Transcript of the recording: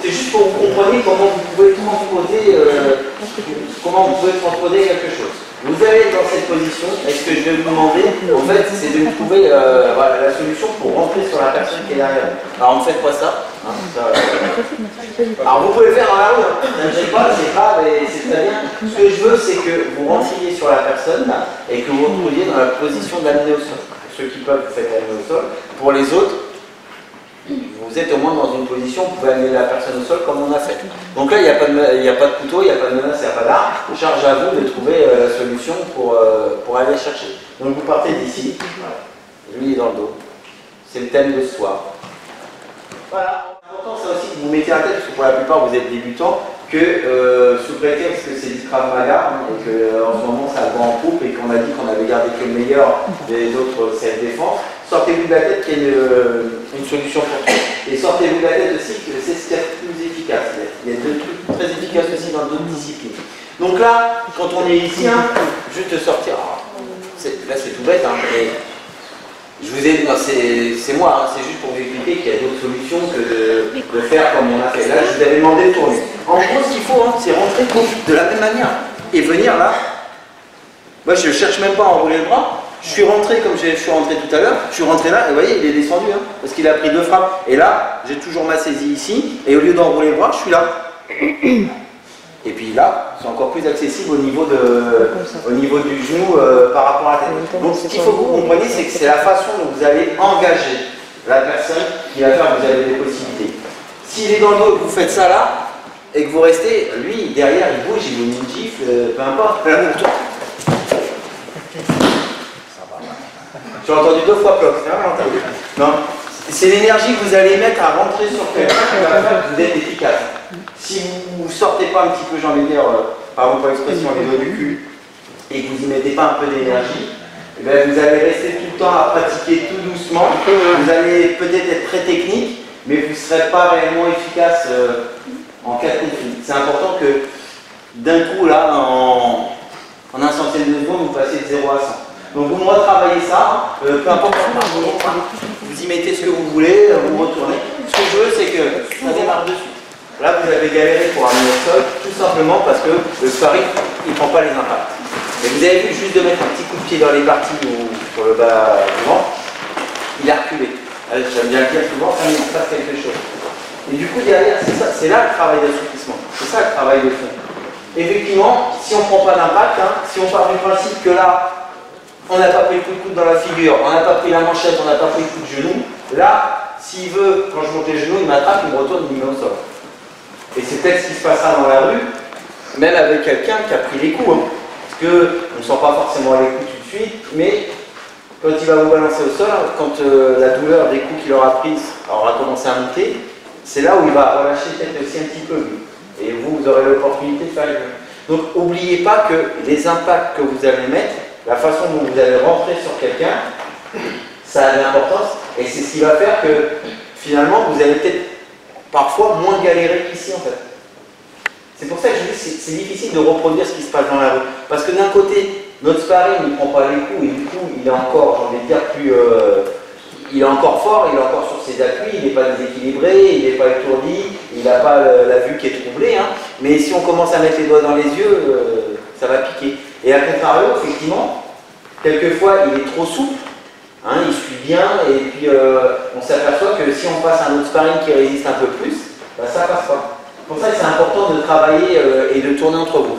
C'est juste pour que vous compreniez comment vous pouvez transposer, quelque chose. Vous allez être dans cette position, et ce que je vais vous demander, en fait, c'est de trouver voilà, la solution pour rentrer sur la personne qui est derrière. Alors, ne faites pas ça. Hein, alors, vous pouvez le faire dans la rue, hein. Ne sais pas, c'est grave et c'est très bien. Ce que je veux, c'est que vous rentriez sur la personne là, et que vous vous retrouviez dans la position d'amener au sol. Pour ceux qui peuvent, vous faites amener au sol. Pour les autres, vous êtes au moins dans une position, vous pouvez amener la personne au sol comme on a fait. Donc là, il n'y a pas de couteau, il n'y a pas de menace, il n'y a pas d'arme. Charge à vous de trouver la solution pour aller chercher. Donc vous partez d'ici, voilà. Lui il est dans le dos. C'est le thème de ce soir. Voilà. L'important c'est aussi que vous mettez à tête, parce que pour la plupart vous êtes débutants, que sous prétexte que c'est du Krav Maga, hein, et qu'en ce moment ça va en coupe et qu'on a dit qu'on avait gardé que le meilleur des autres self-défense, sortez-vous de la tête qu'il y a une solution pour tout. Et sortez-vous de la tête aussi que c'est ce qu'il y a de plus efficace. Il y a deux trucs très efficaces aussi dans d'autres disciplines. Donc là, quand on est ici, hein, juste sortir, là c'est tout bête, hein, mais je vous ai dit, c'est moi, hein, c'est juste pour vous expliquer qu'il y a d'autres solutions que de faire comme on a fait. Là, je vous avais demandé de tourner. En gros, ce qu'il faut, hein, c'est rentrer de la même manière et venir là. Moi, je ne cherche même pas à enrouler le bras. Je suis rentré comme je suis rentré tout à l'heure. Je suis rentré là et vous voyez, il est descendu hein, parce qu'il a pris 2 frappes. Et là, j'ai toujours ma saisie ici et au lieu d'enrouler le bras, je suis là. Et puis là, c'est encore plus accessible au niveau du genou par rapport à la tête. Donc ce qu'il faut que vous compreniez, c'est que c'est la façon dont vous allez engager la personne qui va faire que vous avez des possibilités. S'il est dans le dos et que vous faites ça là, et que vous restez, lui, derrière, il bouge, il vous met une gifle, peu importe. J'ai entendu 2 fois bloc, c'est vraiment entendu. Non, c'est l'énergie que vous allez mettre à rentrer sur quelqu'un qui va faire que vous êtes efficace. Si vous ne sortez pas un petit peu, j'ai envie de dire, pardon pour l'expression, les doigts du cul, et que vous n'y mettez pas un peu d'énergie, eh bien, vous allez rester tout le temps à pratiquer tout doucement. Vous allez peut-être être très technique, mais vous ne serez pas réellement efficace en cas de conflit. C'est important que d'un coup, là, en un centième de seconde, vous passez de 0 à 100. Donc vous me retravaillez ça, peu importe vous y mettez ce que vous voulez, vous retournez. Ce que je veux, c'est que ça démarre dessus. Là, vous avez galéré pour amener au sol, tout simplement parce que le sparring, il ne prend pas les impacts. Et vous avez vu, juste de mettre un petit coup de pied dans les parties ou sur le bas du ventre, il a reculé. J'aime bien le dire souvent, ça il se passe quelque chose. Et du coup, derrière, c'est ça, c'est là le travail d'assouplissement. C'est ça le travail de fond. Effectivement, si on ne prend pas d'impact, hein, si on part du principe que là, on n'a pas pris le coup de coude dans la figure, on n'a pas pris la manchette, on n'a pas pris le coup de genou, là, s'il veut, quand je monte les genoux, il m'attrape, il me retourne, il me met au sol. Et c'est peut-être ce qui se passera dans la rue, même avec quelqu'un qui a pris les coups. Hein, parce qu'on ne sent pas forcément les coups tout de suite, mais quand il va vous balancer au sol, quand la douleur des coups qu'il aura pris aura commencé à monter, c'est là où il va relâcher peut-être aussi un petit peu lui. Et vous aurez l'opportunité de faire les deux. Donc n'oubliez pas que les impacts que vous allez mettre, la façon dont vous allez rentrer sur quelqu'un, ça a de l'importance et c'est ce qui va faire que finalement vous allez peut-être parfois moins galérer qu'ici en fait. C'est pour ça que je dis que c'est difficile de reproduire ce qui se passe dans la rue. Parce que d'un côté, notre sparring ne prend pas les coups et du coup il est encore, j'ai envie de dire, il est encore fort, il est encore sur ses appuis, il n'est pas déséquilibré, il n'est pas étourdi, il n'a pas la vue qui est troublée. Hein. Mais si on commence à mettre les doigts dans les yeux, ça va piquer. Et à contrario, effectivement, quelquefois il est trop souple, hein, il suit bien, et puis on s'aperçoit que si on passe à un autre sparring qui résiste un peu plus, bah, ça passe pas. Pour ça, c'est important de travailler et de tourner entre vous.